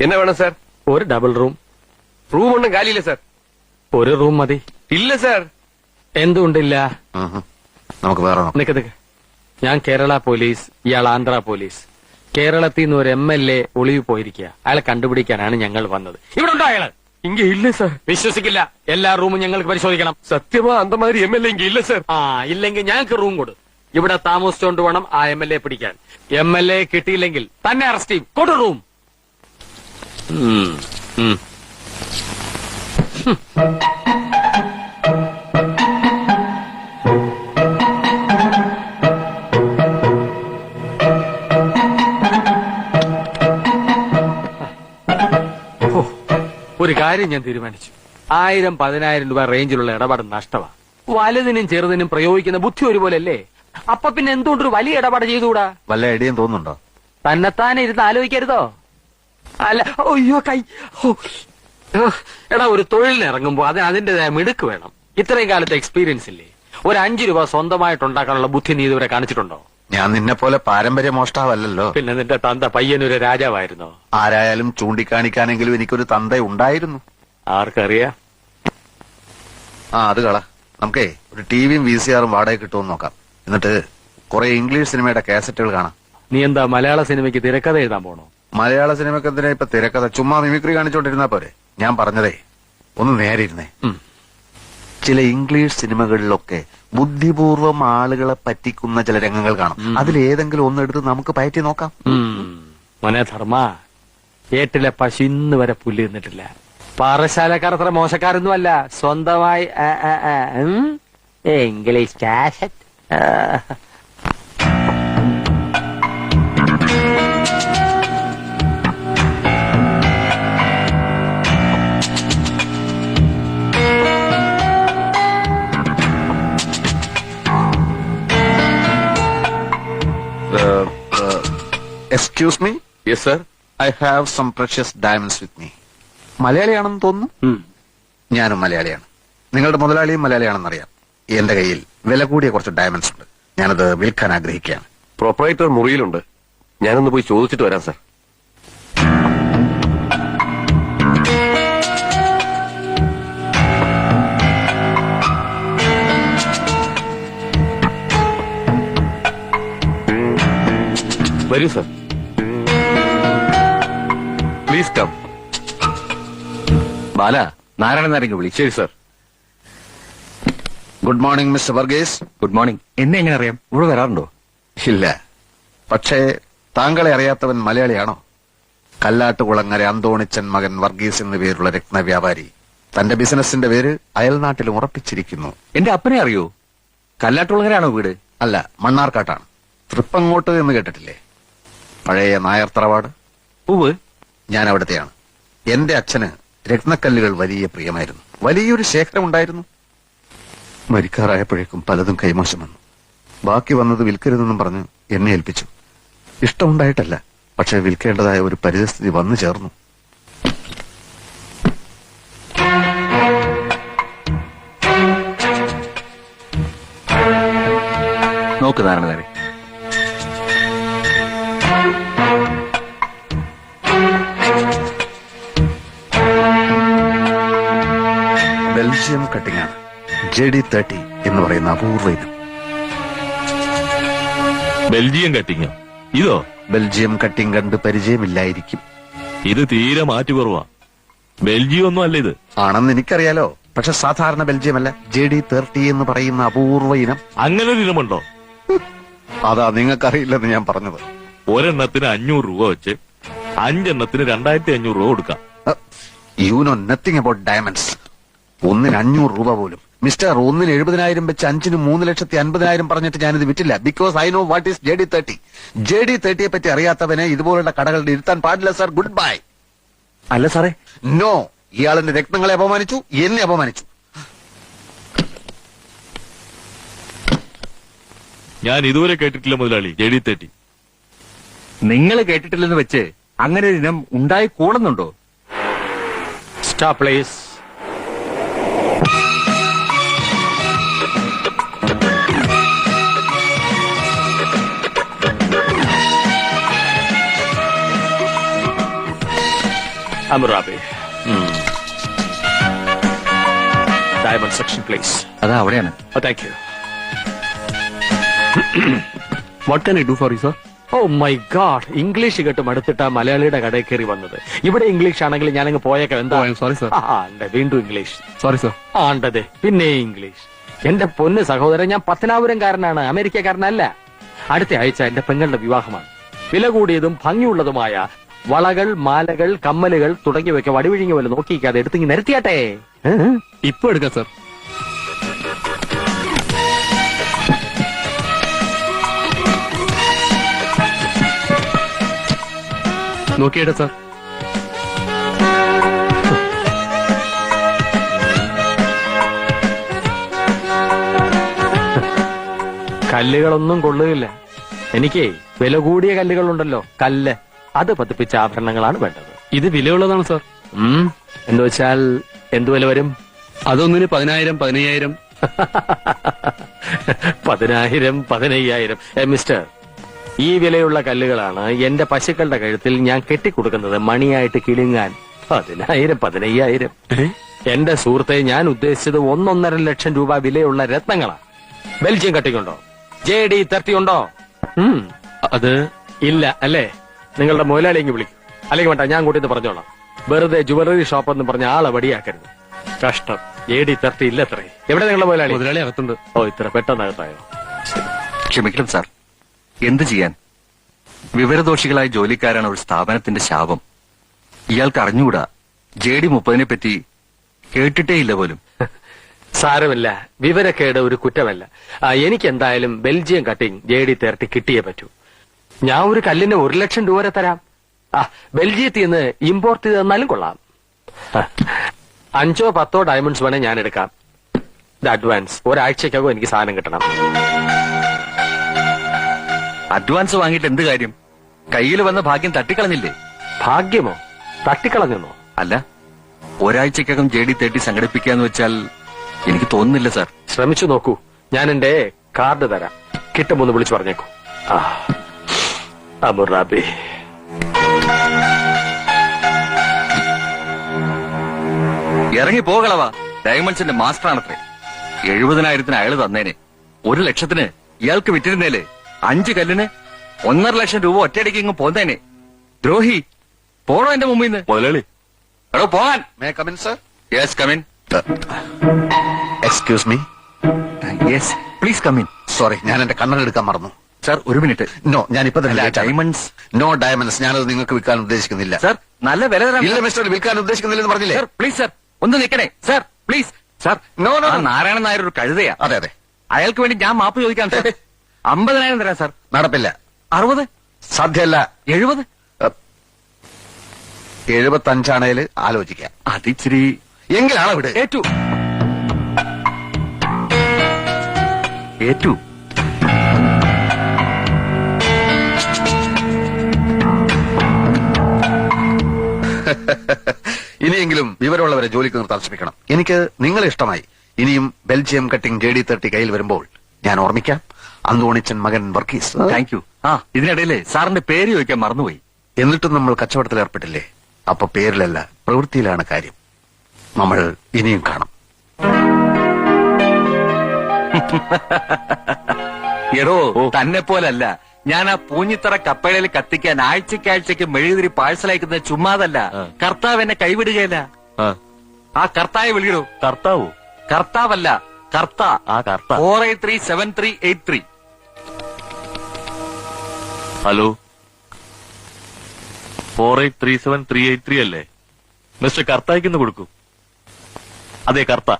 എന്നാ വേണം സാർ? ഒരു ഡബിൾ റൂം. റൂം ഒന്നും കാലിയില്ല സാർ. ഒരു റൂം മതി. ഇല്ല സാർ. എന്തുകൊണ്ടില്ല? നമുക്ക് വേറെ നിക്ക്. ഞാൻ കേരള പോലീസ്, ഇയാൾ ആന്ധ്ര പോലീസ്. കേരളത്തിൽ നിന്ന് ഒരു MLA ഒളിവ് പോയിരിക്കുക. അയാളെ കണ്ടുപിടിക്കാനാണ് ഞങ്ങൾ വന്നത്. ഇവിടെ ഉണ്ടോ അയാള്? ഇങ്ങ ഇല്ല സാർ. വിശ്വസിക്കില്ല. എല്ലാ റൂമും ഞങ്ങൾക്ക് പരിശോധിക്കണം. സത്യമാ അന്തമാതിരി MLA ഇങ്ങ ഇല്ല സാർ. ഇല്ലെങ്കിൽ ഞങ്ങൾക്ക് റൂം കൊടു. ഇവിടെ താമസിച്ചുകൊണ്ട് വേണം ആ MLA പിടിക്കാൻ. MLA കിട്ടിയില്ലെങ്കിൽ തന്നെ അറസ്റ്റ് ചെയ്യും. കൊടു റൂം. ഒരു കാര്യം ഞാൻ തീരുമാനിച്ചു. 1000-10,000 രൂപ റേഞ്ചിലുള്ള ഇടപാട് നഷ്ടമാണ്. വലുതിനും ചെറുതിനും പ്രയോഗിക്കുന്ന ബുദ്ധി ഒരുപോലല്ലേ? അപ്പൊ പിന്നെ എന്തുകൊണ്ടൊരു വലിയ ഇടപാട് ചെയ്തുകൂടാ? വല്ല ഐഡിയയും തോന്നുന്നുണ്ടോ? തന്നെത്താനെ ഇരുന്ന് ആലോചിക്കരുതോ? അല്ല, അയ്യോ കൈ. എടാ, ഒരു തൊഴിലിന് ഇറങ്ങുമ്പോ അതിന്റേതായ മിടുക്ക് വേണം. ഇത്രയും കാലത്തെ എക്സ്പീരിയൻസ് ഇല്ലേ? ഒരു 5 രൂപ സ്വന്തമായിട്ടുണ്ടാക്കാനുള്ള ബുദ്ധി നീ ഇതുവരെ കാണിച്ചിട്ടുണ്ടോ? ഞാൻ നിന്നെ പോലെ പാരമ്പര്യ മോഷ്ടാവല്ലോ. പിന്നെ നിന്റെ തന്ത പയ്യനൊരു രാജാവായിരുന്നോ? ആരായാലും ചൂണ്ടിക്കാണിക്കാനെങ്കിലും എനിക്കൊരു തന്ത ഉണ്ടായിരുന്നു. ആർക്കറിയാം? അത് കള. നമുക്കേ ഒരു ടിവിയും VCRും വാടക കിട്ടുമെന്ന് നോക്കാം. എന്നിട്ട് കുറെ ഇംഗ്ലീഷ് സിനിമയുടെ കാസറ്റുകൾ കാണാം. നീ എന്താ മലയാള സിനിമയ്ക്ക് തിരക്കഥ എഴുതാൻ പോണോ? മലയാള സിനിമയ്ക്ക് എന്തിനാ ഇപ്പൊ തിരക്കഥ? ചുമ്മാ മിമിക്രി കാണിച്ചോണ്ടിരുന്നാ പോരെ. ഞാൻ പറഞ്ഞതേ ഒന്ന് നേരെ ഇരുന്നേ. ചില ഇംഗ്ലീഷ് സിനിമകളിലൊക്കെ ബുദ്ധിപൂർവം ആളുകളെ പറ്റിക്കുന്ന ചില രംഗങ്ങൾ കാണാം. അതിലേതെങ്കിലും ഒന്നെടുത്ത് നമുക്ക് പയറ്റി നോക്കാം. മോനെ ധർമ്മ, ഏട്ടിലെ പശു ഇന്ന് വരെ പുല്ല് തിന്നിട്ടില്ല. പാറശാലക്കാർ അത്ര മോശക്കാരൊന്നും അല്ല. സ്വന്തമായി English cassette. Excuse me. Yes sir. I have some precious diamonds with me. മലയാളിയാണെന്ന് തോന്നുന്നു. ഞാനും മലയാളിയാണ്. നിങ്ങളുടെ മുതലാളിയും മലയാളിയാണെന്നറിയാം. എന്റെ കയ്യിൽ വില കൂടിയ കുറച്ച് ഡയമണ്ട്സ് ഉണ്ട്. ഞാനത് വിൽക്കാൻ ആഗ്രഹിക്കുകയാണ്. പ്രൊപ്പറേറ്റർ മുറിയിലുണ്ട്. ഞാനൊന്ന് പോയി ചോദിച്ചിട്ട് വരാം സാർ. വരൂ sir. Please come. Bala, Narayanan നാരങ്ങ വിളി. ശരി sir. Good morning mister Varghese. Good morning. എന്നെ എങ്ങനെ അറിയാം? ഇവിടെ വരാറുണ്ടോ? ഇല്ല. പക്ഷേ താങ്കളെ അറിയാത്തവൻ മലയാളിയാണോ? കല്ലാട്ടുകുളങ്ങര അന്തോണിച്ചൻ മകൻ വർഗീസ് എന്നു പേരുള്ള രത്നവ്യാപാരി തന്റെ ബിസിനസിന്റെ പേര് അയൽനാട്ടിലും ഉറപ്പിച്ചിരിക്കുന്നു. എന്റെ അപ്പനെ അറിയോ? കല്ലാട്ടുകുളങ്ങരയാണോ വീട്? അല്ല, മണ്ണാർക്കാട്ടാണ്. തൃപ്പങ്ങോട്ട് എന്ന് കേട്ടിട്ടില്ലേ? പഴയ നായർ തറവാട്. ഉവ്. ഞാൻ അവിടത്തെയാണ്. എന്റെ അച്ഛന് രത്നക്കല്ലുകൾ വലിയ പ്രിയമായിരുന്നു. വലിയൊരു ശേഖരം ഉണ്ടായിരുന്നു. മരിക്കാറായപ്പോഴേക്കും പലതും കൈമോശം വന്നു. ബാക്കി വന്നത് വിൽക്കരുതെന്നും പറഞ്ഞ് എന്നെ ഏൽപ്പിച്ചു. ഇഷ്ടമുണ്ടായിട്ടല്ല, പക്ഷെ വിൽക്കേണ്ടതായ ഒരു പരിസ്ഥിതി വന്നു ചേർന്നു. നോക്ക് നാരായണൻ, ബെൽജിയം കട്ടിംഗ് ആണ്. JD30 എന്ന് പറയുന്ന അപൂർവ ഇനം. ബെൽജിയം കട്ടിങ്ങോ? ഇതോ? ബെൽജിയം കട്ടിംഗ് കണ്ട് പരിചയമില്ലായിരിക്കും. ഇത് തീരെ മാറ്റു കുറവാ. ബെൽജിയം ഒന്നും അല്ല ഇത്. ആണെന്ന് എനിക്കറിയാലോ. പക്ഷെ സാധാരണ ബെൽജിയം അല്ല. JD30 എന്ന് പറയുന്ന അപൂർവ ഇനം. അങ്ങനെ ഒരു ഇനമുണ്ടോ? അതാ നിങ്ങൾക്കറിയില്ലെന്ന് ഞാൻ പറഞ്ഞത്. ഒരെണ്ണത്തിന് 500 രൂപ വെച്ച് 5 എണ്ണത്തിന് 2500 രൂപ കൊടുക്കാം. You know nothing about diamonds. ഒന്നിന് 500 രൂപ പോലും. മിസ്റ്റർ, ഒന്നിന് 70,000 വെച്ച് 5-ന് 3,50,000 പറഞ്ഞിട്ട് ഞാനിത് വിറ്റില്ല. Because I know what is JD30. JD30യെ പറ്റി അറിയാത്തവനെ ഇതുപോലുള്ള കടകളിൽ ഇരുത്താൻ പാടില്ല സാർ. Good bye. അല്ല സാറേ, നോ. ഇയാളെന്റെ രത്നങ്ങളെ അപമാനിച്ചു, എന്നെ അപമാനിച്ചു. ഞാൻ ഇതുവരെ കേട്ടിട്ടില്ല മുതലാളി JD30. നിങ്ങൾ കേട്ടിട്ടില്ലെന്ന് വെച്ച് അങ്ങനെ ഒരു ഇനം ഉണ്ടായി കൂടുന്നുണ്ടോ? Stop please. അമുറാബി, ഡയമണ്ട് സെക്ഷൻ പ്ലീസ്. അതാ അവിടെയാണ്. Thank you. What can I do for you sir? Oh my God, English കേട്ട് മടുത്തിട്ടാ മലയാളിയുടെ കടയിൽ കയറി വന്നത്. ഇവിടെ ഇംഗ്ലീഷ് ആണെങ്കിൽ ഞാനങ്ങ് പോയേക്കാം. എന്താ? Sorry sir. വീണ്ടും ഇംഗ്ലീഷ്. Sorry sir. ആണ്ടതെ പിന്നെ ഇംഗ്ലീഷ്. എന്റെ പൊന്ന് സഹോദരൻ, ഞാൻ പത്തനാപുരംകാരനാണ്, അമേരിക്കക്കാരനല്ല. അടുത്ത ആഴ്ച എന്റെ പെങ്ങളുടെ വിവാഹമാണ്. വില കൂടിയതും ഭംഗിയുള്ളതുമായ വളകൾ, മാലകൾ, കമ്മലുകൾ തുടങ്ങിയവയ്ക്ക് വടിവിഴിഞ്ഞ പോലെ നോക്കിക്കാതെ എടുത്തിങ്ങി നിരത്തിയാട്ടെ. ഇപ്പൊ എടുക്കാം സർ. നോക്കിയേട്ടെ സാർ. കല്ലുകളൊന്നും കൊള്ളുകയില്ല. എനിക്ക് വില കൂടിയ കല്ലുകളുണ്ടല്ലോ, കല്ല്, അത് പതിപ്പിച്ച ആഭരണങ്ങളാണ് വേണ്ടത്. ഇത് വിലയുള്ളതാണ് സാർ. എന്ന് വെച്ചാൽ എന്തു വില വരും? അതൊന്നിന് 10,000, 15,000. 10,000, 15,000. മിസ്റ്റർ, ഈ വിലയുള്ള കല്ലുകളാണ് എന്റെ പശുക്കളുടെ കഴുത്തിൽ ഞാൻ കെട്ടിക്കൊടുക്കുന്നത് മണിയായിട്ട് കിളിങ്ങാൻ. 10,000, 15,000. എന്റെ സുഹൃത്തെ, ഞാൻ ഉദ്ദേശിച്ചത് 1.5 ലക്ഷം രൂപ വിലയുള്ള രത്നങ്ങളാണ്. ബെൽജിയം കട്ടിങ്ങുണ്ടോ? JD30 ഉണ്ടോ? അത് ഇല്ല അല്ലേ? നിങ്ങളുടെ മുതലാളിയെങ്കിൽ വിളിക്കും. അല്ലെങ്കിൽ വേണ്ട, ഞാൻ കൂട്ടിന്ന് പറഞ്ഞോളാം. വെറുതെ ജുവലറി ഷോപ്പ് എന്ന് പറഞ്ഞ ആളെ വടിയാക്കരുത്. കഷ്ടം. JD30 ഇല്ലത്രേ. എവിടെ നിങ്ങളുടെ മുതലാളി? മുതലാളി അകത്തുണ്ട്. ഓ, ഇത്ര പെട്ടെന്നകത്തായോ? ക്ഷമിക്കണം സാർ. എന്ത് ചെയ്യാൻ? വിവരദോഷികളായ ജോലിക്കാരാണ് ഒരു സ്ഥാപനത്തിന്റെ ശാപം. ഇയാൾക്ക് അറിഞ്ഞുകൂടാ. JD30 പറ്റി കേട്ടിട്ടേ ഇല്ല പോലും. സാരമില്ല, വിവരക്കേട് ഒരു കുറ്റമല്ല. എനിക്ക് എന്തായാലും ബെൽജിയം കട്ടിംഗ് JD30 കിട്ടിയേ പറ്റൂ. ഞാൻ ഒരു കല്ലിന് 1 ലക്ഷം രൂപ വരെ തരാം. ബെൽജിയത്തിൽ നിന്ന് ഇമ്പോർട്ട് ചെയ്ത് തന്നാലും കൊള്ളാം. 5 or 10 ഡയമണ്ട്സ് വേണേ ഞാൻ എടുക്കാം. അഡ്വാൻസ്. ഒരാഴ്ചക്കകം എനിക്ക് സാധനം കിട്ടണം. അഡ്വാൻസ് വാങ്ങിയിട്ട് എന്ത് കാര്യം? കയ്യിൽ വന്ന ഭാഗ്യം തട്ടിക്കളഞ്ഞില്ലേ? ഭാഗ്യമോ? തട്ടിക്കളഞ്ഞെന്നോ? അല്ല, ഒരാഴ്ചക്കകം JD30 സംഘടിപ്പിക്കാന്ന് വെച്ചാൽ എനിക്ക് തോന്നുന്നില്ല സാർ. ശ്രമിച്ചു നോക്കൂ. ഞാൻ എന്റെ കാർഡ് തരാം. കിട്ടുമോന്ന് വിളിച്ചു പറഞ്ഞേക്കൂ. അമുറാബി, ഇറങ്ങി പോകളവാ. ഡയമണ്ട്സിന്റെ മാസ്റ്റർ ആണത്രേ. 70,000 അയാള് തന്നേനെ. 1 ലക്ഷത്തിന് ഇയാൾക്ക് വിറ്റിരുന്നേലേ 5 കല്ലിന് 1.5 ലക്ഷം രൂപ ഒറ്റയടിക്ക് ഇങ്ങ് പോന്നേനെ. ദ്രോഹി, പോണോ എന്റെ മുമ്പിൽ നിന്ന്? മുതലാളി, എടോ പോകാൻ. May come in sir? Yes come in. Excuse me. Yes please come in. Sorry, ഞാൻ എന്റെ കണ്ണട എടുക്കാൻ മറന്നു. സാർ ഒരു മിനിറ്റ്. നോ, ഞാൻ ഇപ്പൊ തന്നെ ഡയമണ്ട്സ്. No diamonds. ഞാനത് നിങ്ങൾക്ക് വിൽക്കാൻ ഉദ്ദേശിക്കുന്നില്ല. സാർ നല്ല വില തരാം. ഇല്ല മിസ്റ്റർ, വിൽക്കാൻ ഉദ്ദേശിക്കുന്നില്ലെന്ന് പറഞ്ഞില്ലേ? സാർ പ്ലീസ് സാർ ഒന്ന് നിൽക്കണേ sir please. Sir no no. Narayanan Nair ഒരു കഴുതയാ. അതെ അതെ, അയാൾക്ക് വേണ്ടി ഞാൻ മാപ്പ് ചോദിക്കാം സാർ. 50,000 തരാം സാർ. നടപ്പില്ല. 60, സാധ്യമല്ല. 70. 75 ആലോചിക്കാം. അതിച്ചിരി എങ്കിലാണ് ഇവിടെ. ഏറ്റു ഏറ്റു. ഇനിയെങ്കിലും വിവരമുള്ളവരെ ജോലിക്ക് നിർത്താൻ ശ്രമിക്കണം. എനിക്ക് നിങ്ങളെ ഇഷ്ടമായി. ഇനിയും ബെൽജിയം കട്ടിംഗ് JD30 കയ്യിൽ വരുമ്പോൾ ഞാൻ ഓർമ്മിക്കാം. അന്തോണിച്ചൻ മകൻ വർഗീസ്. Thank you. ഇതിനിടയിലെ സാറിന്റെ പേര് ചോദിക്കാൻ മറന്നുപോയി. എന്നിട്ടും നമ്മൾ കച്ചവടത്തിൽ ഏർപ്പെട്ടില്ലേ? അപ്പൊ പേരിലല്ല, പ്രവൃത്തിയിലാണ് കാര്യം. നമ്മൾ ഇനിയും കാണും. എടോ, തന്നെ പോലല്ല. ഞാൻ ആ പൂഞ്ഞിത്തറ കപ്പേളയിൽ കത്തിക്കാൻ ആഴ്ചക്കാഴ്ചക്ക് മെഴുകുതിരി പാഴ്സൽ അയക്കുന്നത് ചുമ്മാതല്ല. കർത്താവ് എന്നെ കൈവിടുകയല്ല. ആ കർത്തായെ വിളിക്കണോ? കർത്താവോ? കർത്താവല്ല, കർത്ത. 4837383. ഹലോ, 4837-383 അല്ലേ? മിസ്റ്റർ കർത്തായിക്കൊന്ന് കൊടുക്കൂ. അതെ, കർത്ത.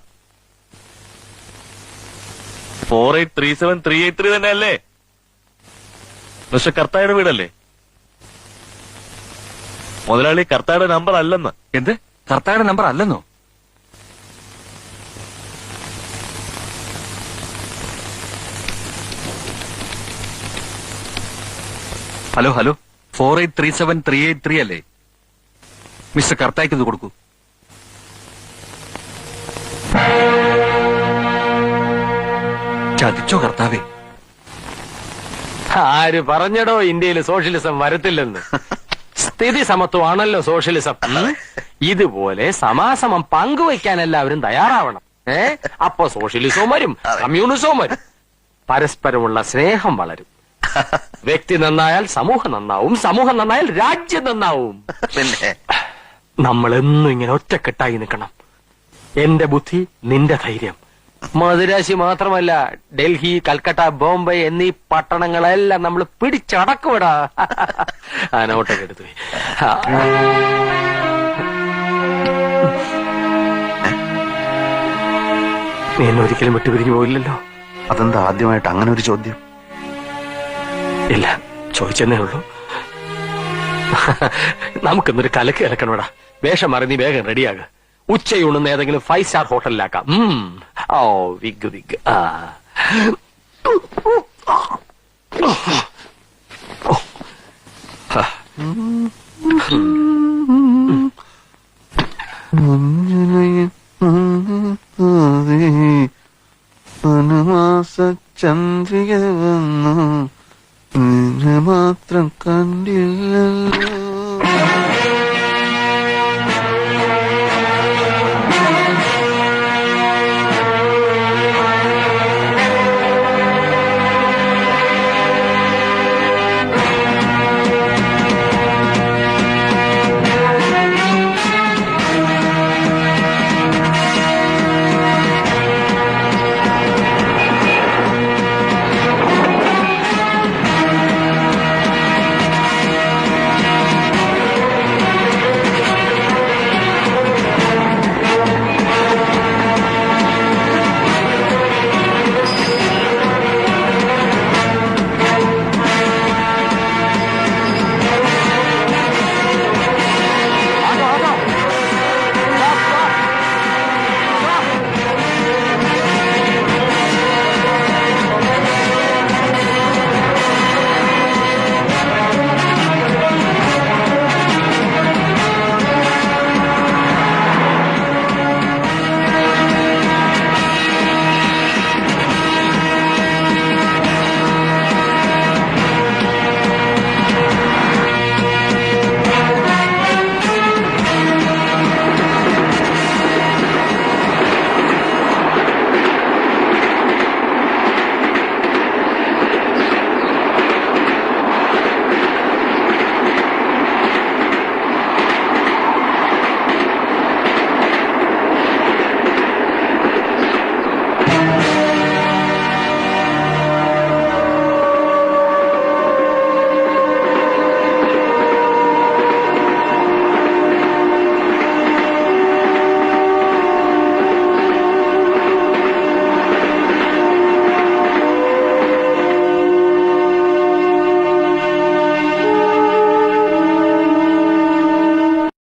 4837-383 തന്നെ അല്ലേ? മിസ്റ്റർ കർത്തായുടെ വീടല്ലേ? മുതലാളി, കർത്തായുടെ നമ്പർ അല്ലെന്ന്. എന്ത്? കർത്തായുടെ നമ്പർ അല്ലെന്നോ? ഹലോ ഹലോ, 4837-383 അല്ലേ? മിസ്റ്റർ കർത്തായ്ക്ക് ഇത് കൊടുക്കൂ. ചതിച്ചോ കർത്താവേ? ആര് പറഞ്ഞടോ ഇന്ത്യയിൽ സോഷ്യലിസം വരത്തില്ലെന്ന്? സ്ഥിതി സമത്വമാണല്ലോ സോഷ്യലിസം. ഇതുപോലെ സമാസമം പങ്കുവയ്ക്കാൻ എല്ലാവരും തയ്യാറാവണം. അപ്പൊ സോഷ്യലിസവും വരും, കമ്മ്യൂണിസവും വരും. പരസ്പരമുള്ള സ്നേഹം വളരും. വ്യക്തി നന്നായാൽ സമൂഹം നന്നാവും, സമൂഹം നന്നായാൽ രാജ്യം നന്നാവും. പിന്നെ നമ്മൾ എന്നും ഇങ്ങനെ ഒറ്റക്കെട്ടായി നിൽക്കണം. എന്റെ ബുദ്ധി, നിന്റെ ധൈര്യം. മദുരാശി മാത്രമല്ല, ഡൽഹി, കൽക്കട്ട, ബോംബെ എന്നീ പട്ടണങ്ങളെല്ലാം നമ്മൾ പിടിച്ചടക്കുവിടാ. ആ നോട്ടൊക്കെ എടുത്തു. നീ എന്നെ ഒരിക്കലും വിട്ടുപിരിഞ്ഞു പോയില്ലല്ലോ. അതെന്താ ആദ്യമായിട്ട് അങ്ങനെ ഒരു ചോദ്യം? ഇല്ല, ചോദിച്ചെന്നേ ഉള്ളൂ. നമുക്കിന്നൊരു കലക്ക് കലക്കണോടാ. വേഷം മാറി നീ വേഗം റെഡിയാക. ഉച്ചയൂണെന്ന് ഏതെങ്കിലും 5 സ്റ്റാർ ഹോട്ടലിലാക്കാം. ഓ വിഗ് വിഗ്. വനമാസ ചന്ദ്രിക വന്നു, നിന്നെ മാത്രം കണ്ടില്ലല്ലോ.